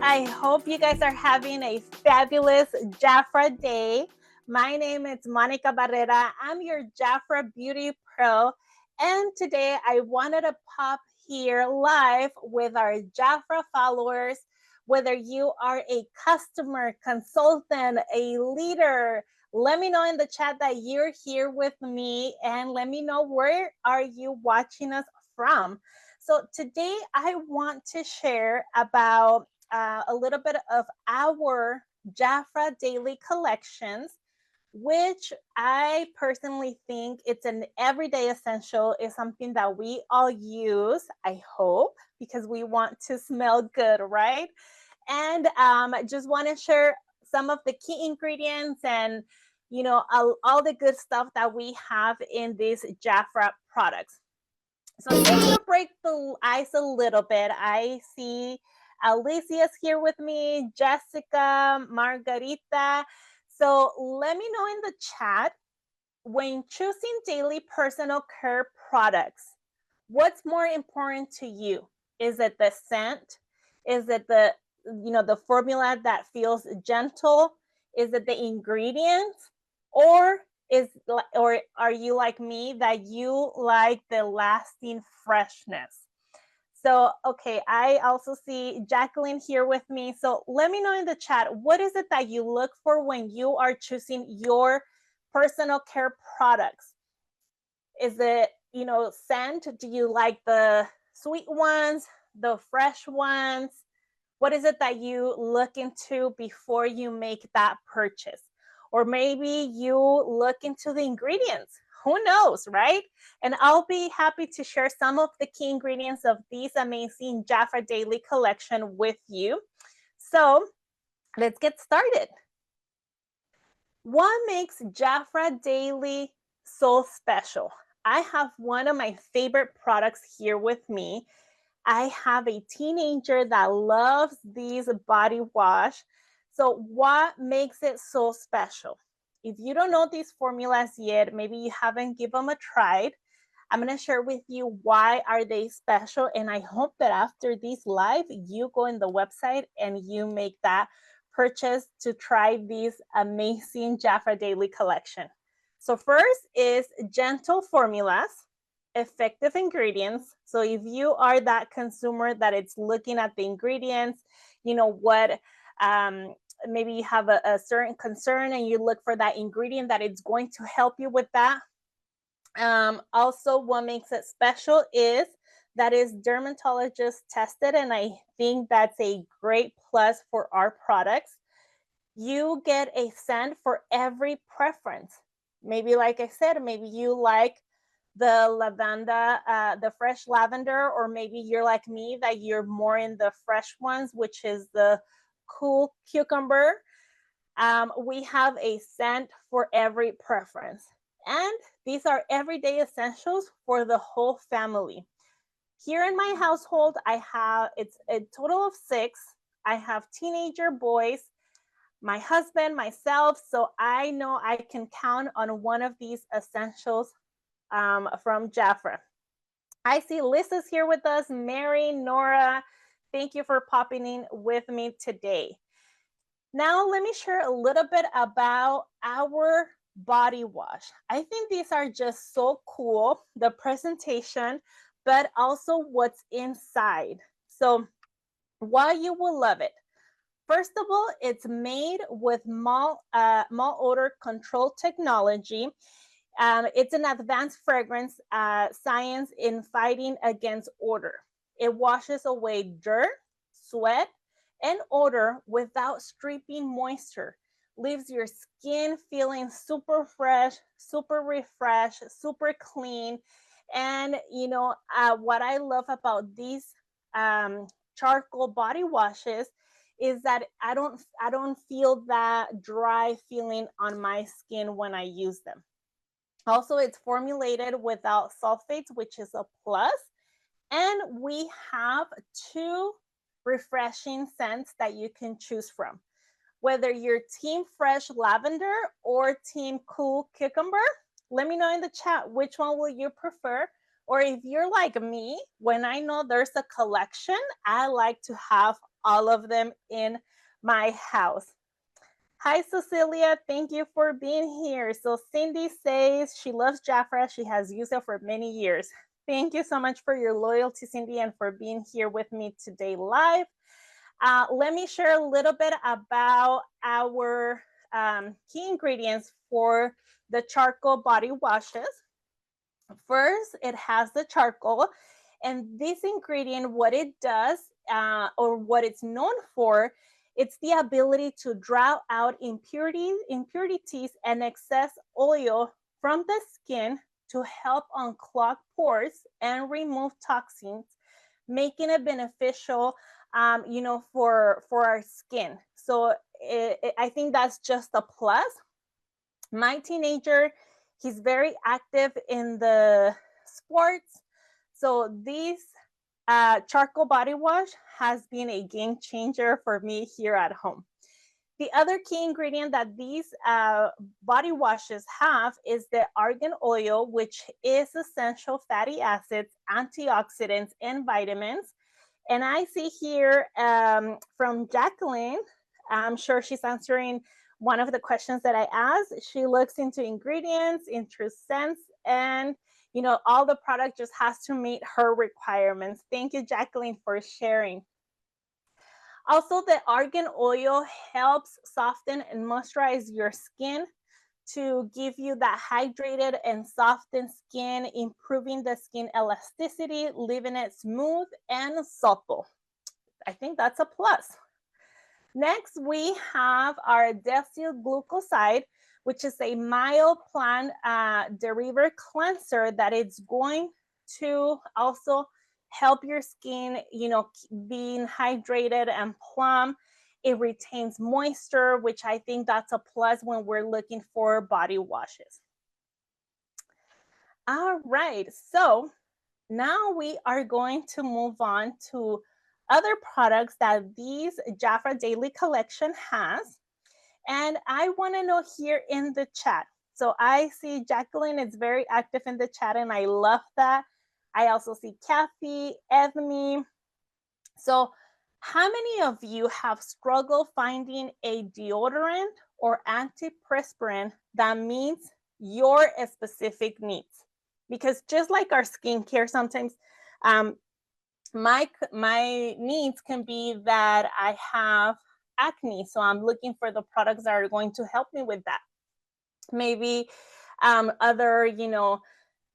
I hope you guys are having a fabulous JAFRA day. My name is Monica Barrera. I'm your JAFRA Beauty Pro. And today I wanted to pop here live with our JAFRA followers. Whether you are a customer, consultant, a leader, let me know in the chat that you're here with me and let me know where are you watching us from. So today I want to share about a little bit of our JAFRA daily collections, which I personally think it's an everyday essential, is something that we all use, I hope, because we want to smell good, right? And just want to share some of the key ingredients and all the good stuff that we have in these JAFRA products. So just to break the ice a little bit, I see Alicia's here with me, Jessica, Margarita. So let me know in the chat, when choosing daily personal care products, what's more important to you? Is it the scent? Is it the formula that feels gentle? Is it the ingredients? Or are you like me that you like the lasting freshness? So, okay, I also see Jacqueline here with me. So let me know in the chat, what is it that you look for when you are choosing your personal care products? Is it, scent? Do you like the sweet ones, the fresh ones? What is it that you look into before you make that purchase? Or maybe you look into the ingredients. Who knows, right? And I'll be happy to share some of the key ingredients of these amazing JAFRA Daily collection with you. So let's get started. What makes JAFRA Daily so special? I have one of my favorite products here with me. I have a teenager that loves these body wash. So what makes it so special? If you don't know these formulas yet, maybe you haven't given them a try, I'm going to share with you why are they special. And I hope that after this live, you go in the website and you make that purchase to try these amazing JAFRA Daily collection. So first is gentle formulas, effective ingredients. So if you are that consumer that it's looking at the ingredients, maybe you have a certain concern and you look for that ingredient that it's going to help you with that. Also, what makes it special is that is dermatologist tested, and I think that's a great plus for our products. You get a scent for every preference. Maybe, like I said, maybe you like the lavender, the fresh lavender, or maybe you're like me that you're more in the fresh ones, which is the cool cucumber. We have a scent for every preference. And these are everyday essentials for the whole family. Here in my household, it's a total of 6. I have teenager boys, my husband, myself. So I know I can count on one of these essentials from JAFRA. I see Lisa's here with us, Mary, Nora. Thank you for popping in with me today. Now, let me share a little bit about our body wash. I think these are just so cool, the presentation, but also what's inside. So why you will love it. First of all, it's made with malt odor control technology. It's an advanced fragrance science in fighting against odor. It washes away dirt, sweat, and odor without stripping moisture. Leaves your skin feeling super fresh, super refreshed, super clean. And what I love about these charcoal body washes is that I don't feel that dry feeling on my skin when I use them. Also, it's formulated without sulfates, which is a plus. And we have 2 refreshing scents that you can choose from. Whether you're team fresh lavender or team cool cucumber, let me know in the chat which one will you prefer. Or if you're like me, when I know there's a collection, I like to have all of them in my house. Hi, Cecilia. Thank you for being here. So Cindy says she loves JAFRA. She has used it for many years. Thank you so much for your loyalty, Cindy, and for being here with me today live. Let me share a little bit about our key ingredients for the charcoal body washes. First, it has the charcoal, and this ingredient, what it does, or what it's known for, it's the ability to draw out impurities and excess oil from the skin to help unclog pores and remove toxins, making it beneficial, for our skin. So I think that's just a plus. My teenager, he's very active in the sports. So this charcoal body wash has been a game changer for me here at home. The other key ingredient that these body washes have is the argan oil, which is essential fatty acids, antioxidants, and vitamins. And I see here from Jacqueline, I'm sure she's answering one of the questions that I asked. She looks into ingredients, into scents, and all the product just has to meet her requirements. Thank you, Jacqueline, for sharing. Also, the argan oil helps soften and moisturize your skin to give you that hydrated and softened skin, improving the skin elasticity, leaving it smooth and supple. I think that's a plus. Next, we have our decyl glucoside, which is a mild plant derived cleanser that it's going to also help your skin, being hydrated and plump. It retains moisture, which I think that's a plus when we're looking for body washes. All right, so now we are going to move on to other products that these JAFRA Daily Collection has. And I want to know here in the chat. So I see Jacqueline is very active in the chat, and I love that. I also see Kathy, Ebony. So how many of you have struggled finding a deodorant or antiperspirant that meets your specific needs? Because just like our skincare, sometimes my needs can be that I have acne, so I'm looking for the products that are going to help me with that. Maybe other,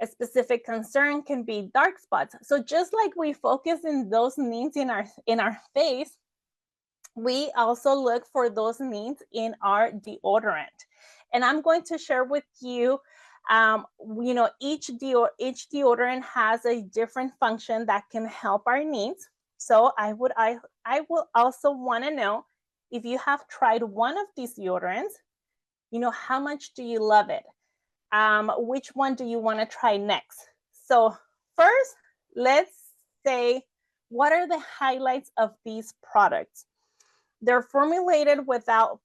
a specific concern can be dark spots. So just like we focus in those needs in our face, we also look for those needs in our deodorant. And I'm going to share with you, each deodorant has a different function that can help our needs. So I will also want to know if you have tried one of these deodorants, how much do you love it? Which one do you want to try next? So first, let's say, what are the highlights of these products? They're formulated without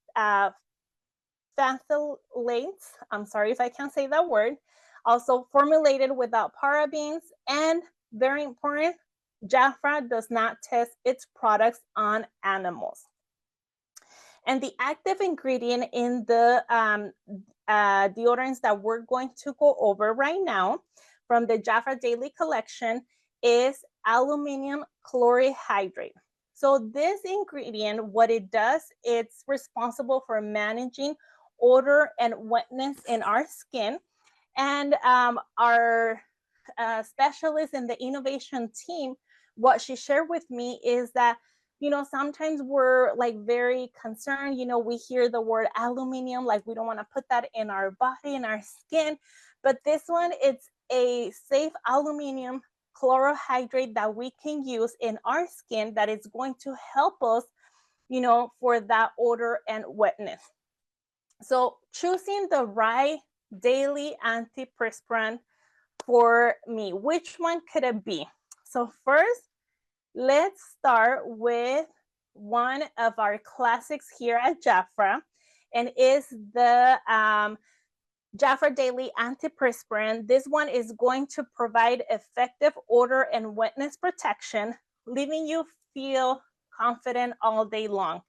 phthalates. I'm sorry if I can't say that word. Also formulated without parabens, and very important, JAFRA does not test its products on animals. And the active ingredient in the deodorants that we're going to go over right now from the JAFRA Daily Collection is aluminum chlorohydrate. So this ingredient, what it does, it's responsible for managing odor and wetness in our skin. And our specialist in the innovation team, what she shared with me is that, sometimes we're like very concerned, we hear the word aluminum, like we don't want to put that in our body, in our skin. But this one, it's a safe aluminum chlorohydrate that we can use in our skin that is going to help us, for that odor and wetness. So choosing the right daily antiperspirant for me, which one could it be? So first, let's start with one of our classics here at JAFRA, and is the JAFRA Daily Antiperspirant. This one is going to provide effective odor and wetness protection, leaving you feel confident all day long.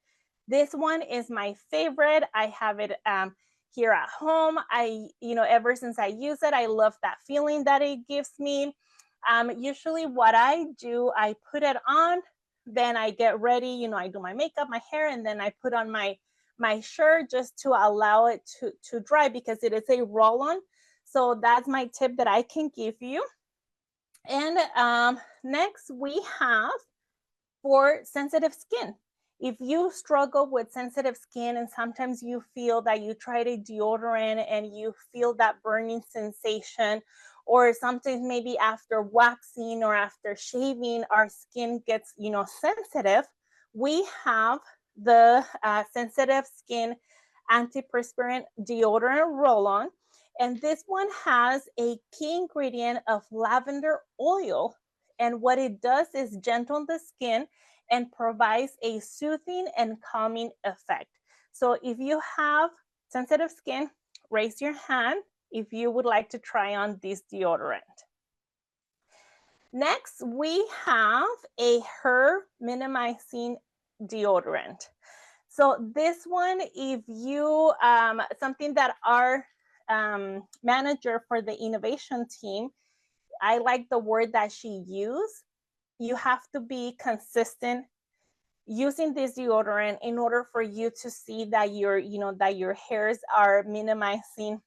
This one is my favorite. I have it here at home. Ever since I use it, I love that feeling that it gives me. Usually what I do, I put it on, then I get ready, I do my makeup, my hair, and then I put on my shirt just to allow it to dry because it is a roll-on. So that's my tip that I can give you. And next we have for sensitive skin. If you struggle with sensitive skin and sometimes you feel that you tried a deodorant and you feel that burning sensation, or sometimes maybe after waxing or after shaving, our skin gets, sensitive, we have the sensitive skin antiperspirant deodorant roll-on. And this one has a key ingredient of lavender oil. And what it does is gentle the skin and provides a soothing and calming effect. So if you have sensitive skin, raise your hand if you would like to try on this deodorant. Next, we have a hair minimizing deodorant. So this one, if you, something that our manager for the innovation team, I like the word that she used. You have to be consistent using this deodorant in order for you to see that your hairs are minimizing.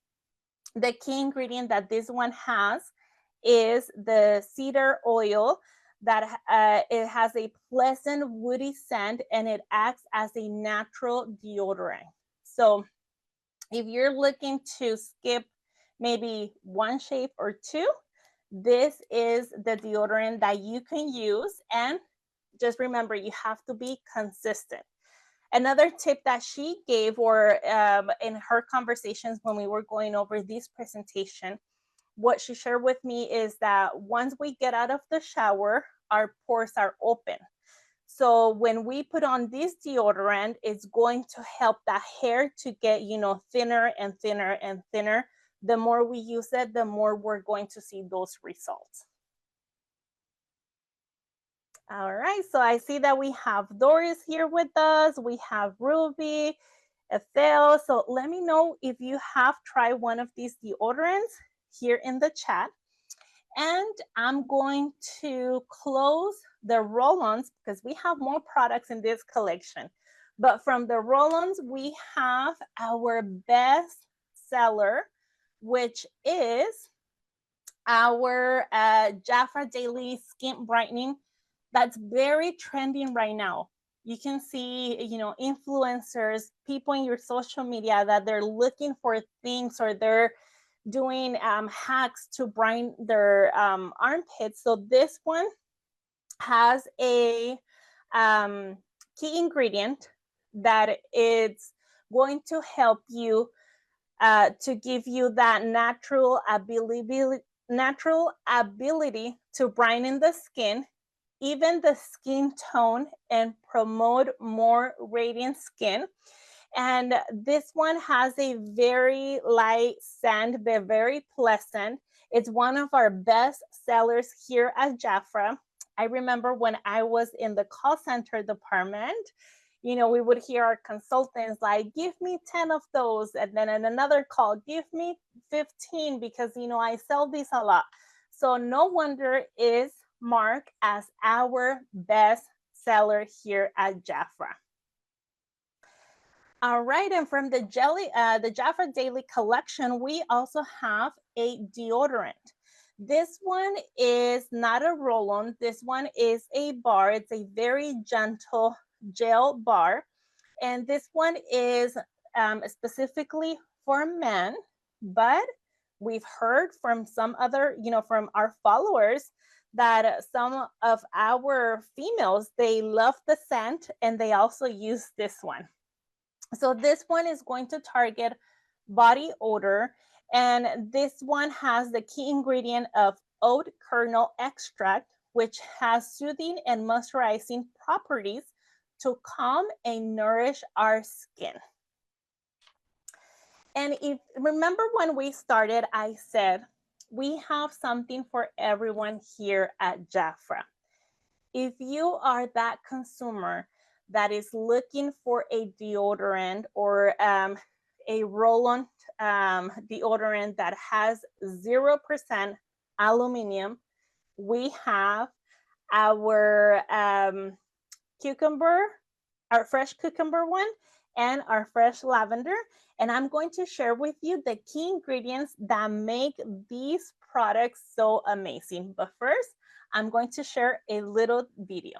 The key ingredient that this one has is the cedar oil that it has a pleasant woody scent and it acts as a natural deodorant. So if you're looking to skip maybe one shave or two, this is the deodorant that you can use. And just remember, you have to be consistent. Another tip that she gave, or in her conversations when we were going over this presentation, what she shared with me is that once we get out of the shower, our pores are open. So when we put on this deodorant, it's going to help the hair to get, thinner and thinner and thinner. The more we use it, the more we're going to see those results. All right, so I see that we have Doris here with us. We have Ruby, Ethel. So let me know if you have tried one of these deodorants here in the chat. And I'm going to close the roll-ons because we have more products in this collection. But from the roll-ons, we have our best seller, which is our JAFRA Daily Skin Brightening. That's very trending right now. You can see, influencers, people in your social media that they're looking for things or they're doing hacks to brighten their armpits. So this one has a key ingredient that it's going to help you to give you that natural ability to brighten the skin, even the skin tone, and promote more radiant skin. And this one has a very light scent, but very pleasant. It's one of our best sellers here at JAFRA. I remember when I was in the call center department, we would hear our consultants like, give me 10 of those. And then in another call, give me 15 because, I sell these a lot. So no wonder is marked as our best seller here at JAFRA. All right, and from the JAFRA Daily Collection, we also have a deodorant. This one is not a roll-on. This one is a bar. It's a very gentle gel bar. And this one is specifically for men, but we've heard from some other, from our followers that some of our females, they love the scent and they also use this one. So this one is going to target body odor, and this one has the key ingredient of oat kernel extract, which has soothing and moisturizing properties to calm and nourish our skin. And if remember when we started, I said we have something for everyone here at JAFRA. If you are that consumer that is looking for a deodorant or a roll-on deodorant that has 0% aluminum, we have our cucumber, our fresh cucumber one, and our fresh lavender. And I'm going to share with you the key ingredients that make these products so amazing. But first, I'm going to share a little video.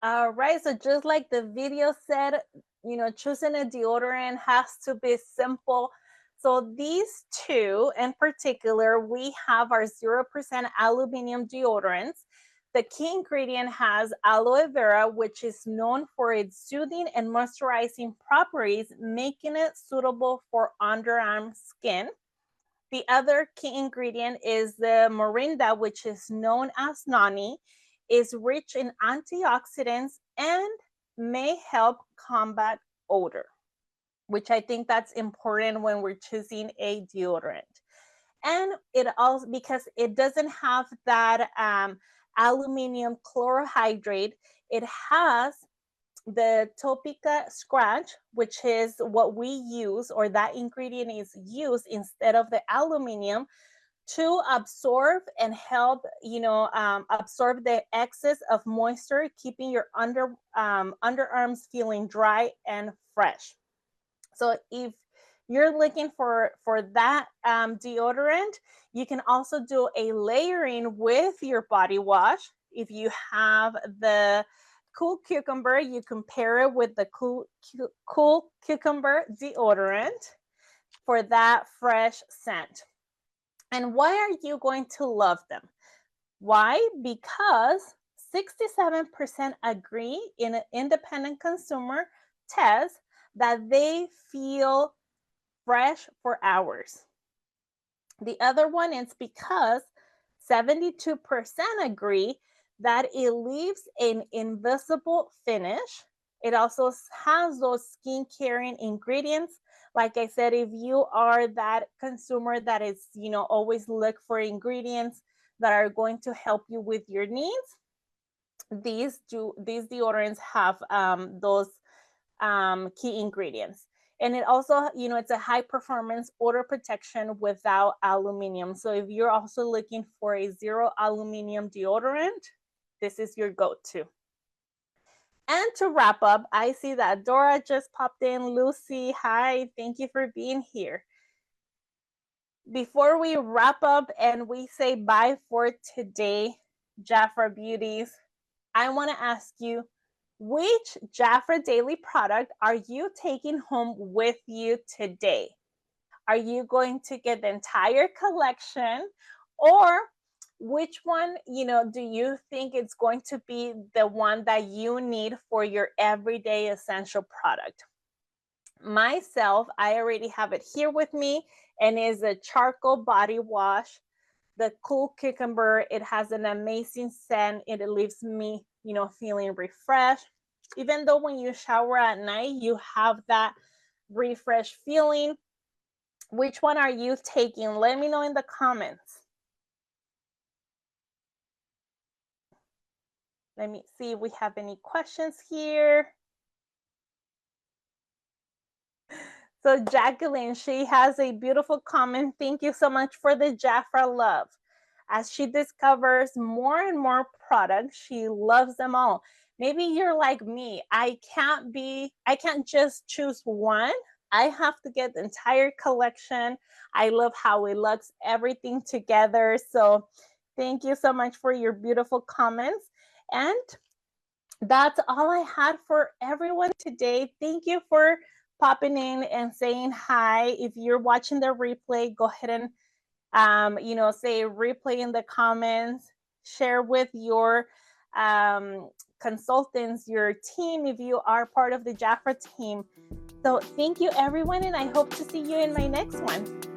All right, so just like the video said, choosing a deodorant has to be simple. So these two in particular, we have our 0% aluminum deodorants. The key ingredient has aloe vera, which is known for its soothing and moisturizing properties, making it suitable for underarm skin. The other key ingredient is the morinda, which is known as noni, is rich in antioxidants and may help combat odor, which I think that's important when we're choosing a deodorant. And it also, because it doesn't have that aluminum chlorohydrate, it has the topica scratch, which is what we use, or that ingredient is used instead of the aluminum to absorb and help, absorb the excess of moisture, keeping your underarms feeling dry and fresh. So if you're looking for that deodorant, you can also do a layering with your body wash. If you have the cool cucumber, you can pair it with the cool cucumber deodorant for that fresh scent. And why are you going to love them? Why? Because 67% agree in an independent consumer test that they feel fresh for hours. The other one is because 72% agree that it leaves an invisible finish. It also has those skin caring ingredients. Like I said, if you are that consumer that is, always look for ingredients that are going to help you with your needs, these deodorants have those key ingredients. And it also, it's a high performance odor protection without aluminum. So if you're also looking for a 0 aluminum deodorant, this is your go-to. And to wrap up, I see that Dora just popped in. Lucy, hi, thank you for being here. Before we wrap up and we say bye for today, JAFRA Beauties, I want to ask you, which JAFRA daily product are you taking home with you today? Are you going to get the entire collection, or which one, do you think it's going to be the one that you need for your everyday essential product? Myself, I already have it here with me, and is a charcoal body wash. The cool cucumber, it has an amazing scent. It leaves me, feeling refreshed. Even though when you shower at night, you have that refreshed feeling. Which one are you taking? Let me know in the comments. Let me see if we have any questions here. So Jacqueline, she has a beautiful comment. Thank you so much for the JAFRA love. As she discovers more and more products, she loves them all. Maybe you're like me. I can't just choose one. I have to get the entire collection. I love how it looks, everything together. So thank you so much for your beautiful comments. And that's all I had for everyone today. Thank you for popping in and saying hi. If you're watching the replay, go ahead and say replay in the comments, share with your consultants, your team, if you are part of the JAFRA team. So thank you, everyone, and I hope to see you in my next one.